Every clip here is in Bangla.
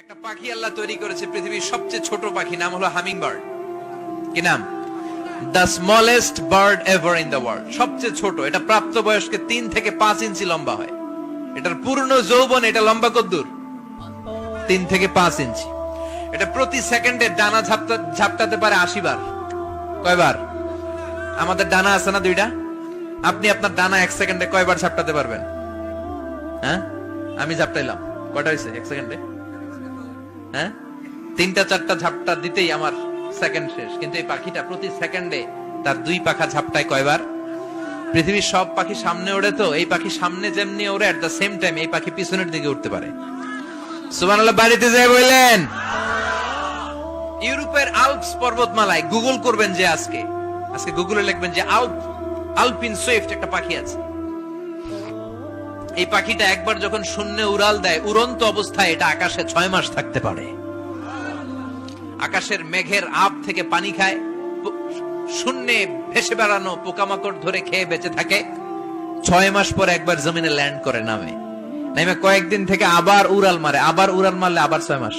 একটা পাখি আল্লাহ তৈরি করেছে, পৃথিবীর সবচেয়ে ছোট পাখি, নাম হলো হামিং বার্ড। কি নাম? The smallest bird ever in the world. সবচেয়ে ছোট। এটা প্রাপ্তবয়স্কে 3 থেকে 5 ইঞ্চি লম্বা হয়। এটার পূর্ণ যৌবন এটা লম্বা কদ্দুর? 3 থেকে 5 ইঞ্চি। এটা প্রতি সেকেন্ডে ডানা ঝাপটাতে পারে 80 বার। কয়বার? আমাদের ডানা আছে না 2টা। আপনি আপনার ডানা 1 সেকেন্ডে কয়বার ঝাপটাতে পারবেন? হ্যাঁ, আমি ঝাপটাইলাম, কয়টা হয়েছে 1 সেকেন্ডে? হ্যাঁ, 3টা 4টা ঝাপটা দিতেই আমার সেকেন্ড শেষ। কিন্তু এই পাখিটা প্রতি সেকেন্ডে তার 2 পাখা ঝাপটায় কয়বার? পৃথিবীর সব পাখি সামনে ওড়ে, তো এই পাখি সামনে যেমনি ওড়ে, এট দ্য সেম টাইম এই পাখি পিছনের দিকে উঠতে পারে। সুবহানাল্লাহ। বাড়িতে যাই বললেন। ইউরোপের আল্পস পর্বতমালায় গুগল করবেন যে আজকে গুগলে লিখবেন যে আলপিন সুইফট একটা পাখি আছে। এই পাখিটা একবার যখন শূন্যে উড়াল দেয়, উড়ন্ত অবস্থায় এটা আকাশে 6 মাস থাকতে পারে। আকাশের মেঘের আপ থেকে পানি খায়, শূন্যে ভেসে বেড়ানো পোকামাকড় ধরে খেয়ে বেঁচে থাকে। 6 মাস পর একবার জমিনে ল্যান্ড করে, নামে কয়েকদিন থেকে আবার উড়াল মারে, আবার উড়াল মারলে আবার 6 মাস।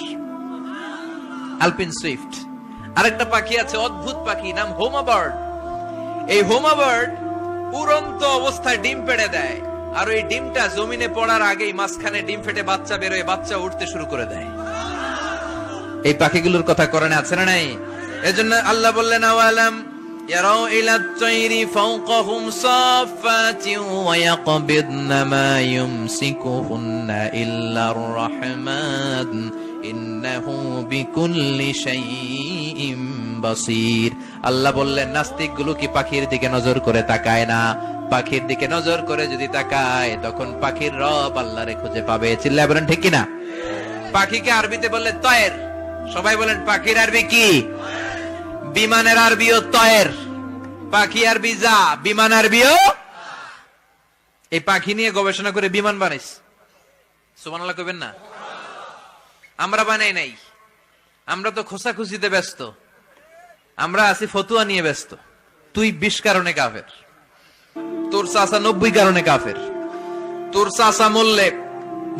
আলপিন সুইফট। আরেকটা পাখি আছে, অদ্ভুত পাখি, নাম হোমা বার্ড। এই হোমা বার্ড উড়ন্ত অবস্থায় ডিম পেড়ে দেয়, আর ওই ডিমটা জমিনে পড়ার আগেই মাঝখানে ডিম ফেটে বাচ্চা বেরোয়, বাচ্চা উঠতে শুরু করে দেয়। এই পাখিগুলোর কথা কোরআনে আছে না নাই? এজন্য আল্লাহ বললেন, আওয়ালাম ইয়ারাউ ইলাত তায়রি ফাওকাহুম সাফাতিন ওয়া ইয়াকবিদনা মা ইউমসিকুহুন্না ইল্লার রাহমান ইন্নাহু বিকুল্লি শাইইন বাসীর। আল্লাহ বললেন, নাস্তিকগুলো কি পাখির দিকে নজর করে তাকায় না? পাখির দিকে নজর করে যদি তাকায়, তখন পাখির রব আল্লাহরে খুঁজে পাবে। চিল্লায় বলেন ঠিক কিনা? পাখিকে আরবিতে বললে তয়ের। সবাই বলেন, পাখির আরবি কি? বিমানের আরবিও তয়ের। পাখি আরবি যা, বিমান আরবিও। এই পাখি নিয়ে গবেষণা করে বিমান বানাইছে। সুবহানাল্লাহ কইবেন না? আমরা বানাই নাই, আমরা তো খোঁচাখুচিতে ব্যস্ত, আমরা আছি ফতুয়া নিয়ে ব্যস্ত। তুই 20 কারণে কাফের, তোর চাচা 90 কারণে কাফের। তোর চাচা মরলে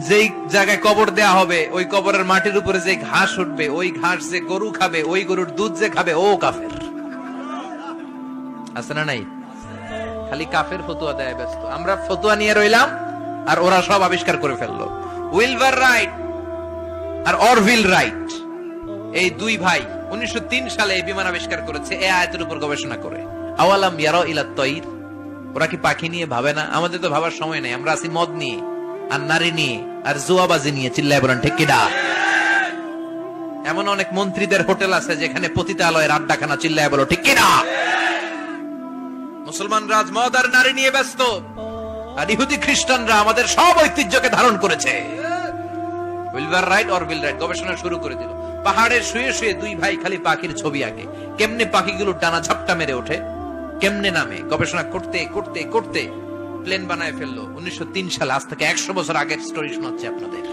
যেই জায়গায় কবর দেয়া হবে, ওই কবরের মাটির উপরে যে ঘাস উঠবে, ওই ঘাস যে গরু খাবে, ওই গরুর দুধ যে খাবে, ও কাফের। আছে না নাই? খালি কাফের ফতুয়া দেয় ব্যস্ত। আমরা ফতুয়া নিয়ে রইলাম, আর ওরা সব আবিষ্কার করে ফেললো। উইলবার রাইট আর অরভিল রাইট, এই 2 ভাই 1903 সালে এই বিমান আবিষ্কার করেছে, এই আয়াতের উপর গবেষণা করে। আওয়ালাম ইয়ারাউ ইলাত তায়র। ওরা কি পাখি নিয়ে ভাবে না? আমাদের তো ভাবার সময় নেই, আমরা আছি মদ নিয়ে আর নারী নিয়ে আর জুয়াবাজি নিয়ে। চিল্লায় বলেন ঠিক কিনা? এমন অনেক মন্ত্রীদের হোটেল আছে যেখানে পতিতালয়ের আড্ডাখানা। চিল্লায় বলো ঠিক কিনা? মুসলমান রাজ মদ আর নারী নিয়ে ব্যস্ত, আর ইহুদি খ্রিস্টানরা আমাদের সব ঐতিহ্যকে ধারণ করেছে। উইলবার রাইট অরভিল রাইট গবেষণা শুরু করে দিল। পাহাড়ে শুয়ে শুয়ে 2 ভাই খালি পাখির ছবি আঁকে, কেমনে পাখিগুলো টানা ঝাপটা মেরে ওঠে, কেমনে নামে। গবেষণা করতে করতে করতে প্লেন বানায় ফেললো 1903 সালে। আজ থেকে 100 বছর আগের স্টোরি শোনাচ্ছি আপনাদের।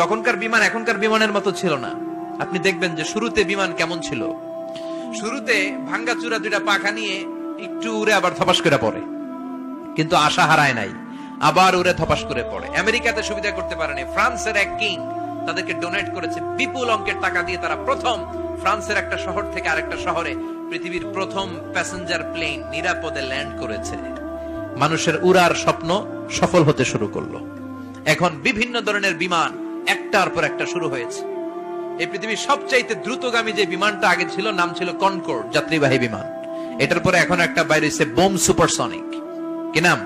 তখনকার বিমান এখনকার বিমানের মতো ছিল না। আপনি দেখবেন যে শুরুতে বিমান কেমন ছিল। শুরুতে ভাঙ্গাচুরা 2টা পাখা নিয়ে একটু উড়ে আবার ধপাস করে পড়ে, কিন্তু আশা হারায় নাই, আবার উড়ে ধপাস করে পড়ে। আমেরিকাতে সুবিধা করতে পারেনি। ফ্রান্সের এক কিং তাদেরকে ডোনেট করেছে বিপুল অঙ্কের টাকা দিয়ে। তারা প্রথম ফ্রান্সের একটা শহর থেকে আরেকটা শহরে পৃথিবীর প্রথম প্যাসেঞ্জার প্লেন নিরাপদে ল্যান্ড করেছে। মানুষের উড়ার স্বপ্ন সফল হতে শুরু করলো। এখন বিভিন্ন ধরনের বিমান একটার পর একটা শুরু হয়েছে। এই পৃথিবীর সবচাইতে দ্রুতগামী যে বিমানটা আগে ছিল, নাম ছিল কনকর্ড, যাত্রীবাহী বিমান। এটার পরে এখন একটা বাইরে হচ্ছে বোম সুপারসনিক। কি নাম?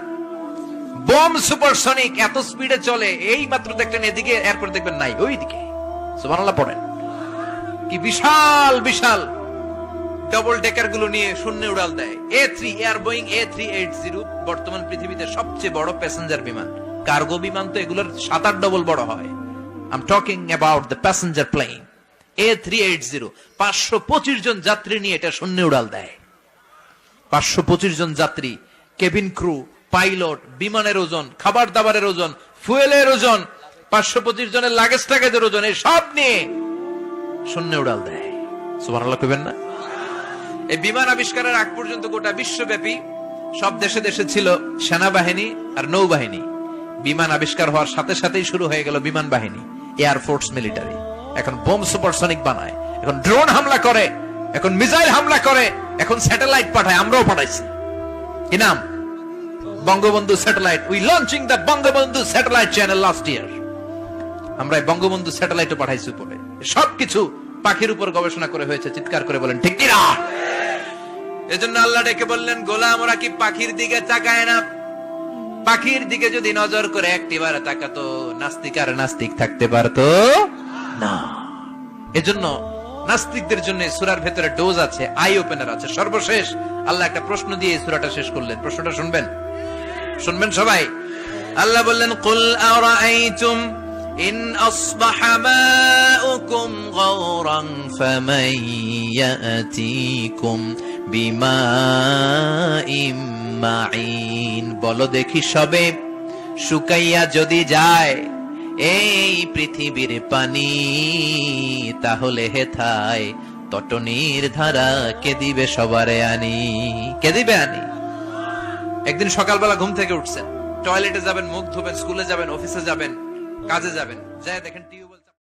Bomb supersonic. এত স্পিডে চলে, এই মাত্র দেখলেন এদিকে, এরপর দেখবেন নাই ওইদিকে। সুবহানাল্লাহ পড়েন। কি বিশাল বিশাল ডবল ডেকার গুলো নিয়ে শূন্যে উড়াল দেয়। A3 এয়ার বোয়িং A380 বর্তমান পৃথিবীতে সবচেয়ে বড় প্যাসেঞ্জার বিমান। কার্গো বিমান তো এগুলোর 7-8 ডবল বড় হয়। I'm talking about the passenger plane A380। 525 জন যাত্রী নিয়ে এটা শূন্যে উড়াল দেয়। 525 জন যাত্রী, কেবিন ক্রু, পাইলট, বিমানের ওজন, খাবার দাবারের ওজন, ফুয়েলের ওজন, 525 জনের লাগেজ টাগেজের ওজন, এই সব নিয়ে শূন্যে উড়াল দেয়। সুবহানাল্লাহ কইবেন না? এই বিমান আবিষ্কারের আগ পর্যন্ত গোটা বিশ্বব্যাপী সব দেশে দেশে ছিল সেনাবাহিনী আর নৌবাহিনী। বিমান আবিষ্কার হওয়ার সাথে সাথেই শুরু হয়ে গেল বিমান বাহিনী। এয়ারফোর্স মিলিটারি, এখন বোম সুপারসনিক বানায়, এখন ড্রোন হামলা করে, এখন মিসাইল হামলা করে, এখন স্যাটেলাইট পাঠায়, আমরাও পাঠাইছি। কি নাম? Bangabandhu satellite. We launching the Bangabandhu satellite channel last year. আমরা বঙ্গবন্ধু স্যাটেলাইটও পাঠাইছি উপরে। সবকিছু পাখির উপর গবেষণা করে হয়েছে। চিৎকার করে বলেন ঠিক কিনা? এজন্য আল্লাহ ডেকে বললেন, গোলাম ওরা কি পাখির দিকে তাকায় না? পাখির দিকে যদি নজর করে একটিবার তাকাতো, নাস্তিক আর নাস্তিক থাকতে পারতো না। এজন্য নাস্তিকদের জন্য সূরার ভেতরে ডোজ আছে, আই ওপেনার আছে। সর্বশেষ আল্লাহ একটা প্রশ্ন দিয়ে এই সূরাটা শেষ করলেন। প্রশ্নটা শুনবেন? শুনবেন সবাই? আল্লাহ বললেন, কুল আরাআইতুম ইন আসবাহা মাউকুম গাওরান ফামান ইয়াতিকুম বিমাইম মাইন। বলো দেখি সবে, শুকাইয়া যদি যায় এই পৃথিবীর পানি, তাহলে হেথায় তটনির ধারা কে দিবে সবারে আনি? কে দিবে আনি? একদিন সকালবেলা ঘুম থেকে উঠছেন, টয়লেটে যাবেন, মুখ ধুবেন, স্কুলে যাবেন, অফিসে যাবেন, কাজে যাবেন, যায় দেখেন টিউব